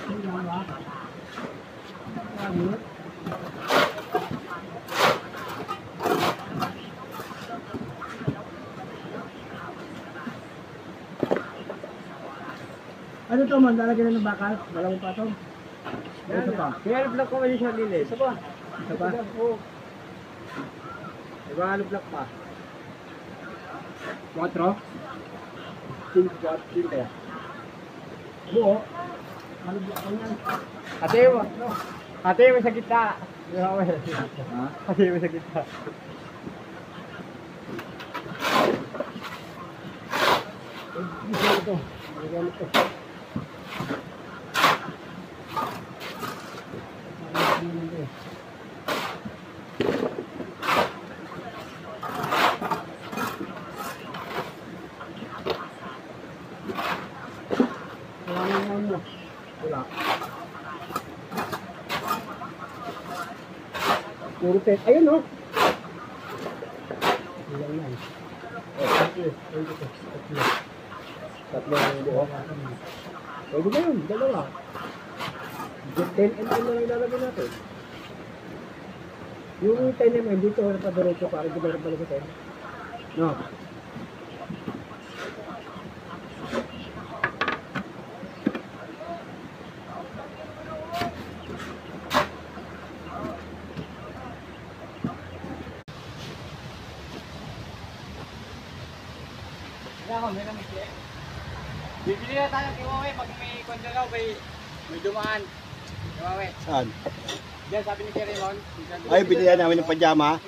Ano to man? Lalagyan na ng bakal? Dalawang patong? Ito pa. Kaya block ko mali siya nila. Isa pa. Ito pa? Oo. Diba ano block pa? 4? 5 kaya. Buo? Ano block ko yan? Ate mo. Ate mo sa gitna. Ha? Ate mo sa gitna. Ito. Ito. Ito. Wala. Puro pet. Ayun o. Ilang yan. Tatlo ang buo. Pwede ba yun? Dalawa. 10 mm na lang ilalagay natin. Yung 10 mm dito na padiretso para di ba rin balik sa 10? No. Bibili na tayo kiwawe pag may kontragaw may dumaan. Kiwawe. Saan? Diyan sabi ni Raymond. Ay, binili namin ng pajama.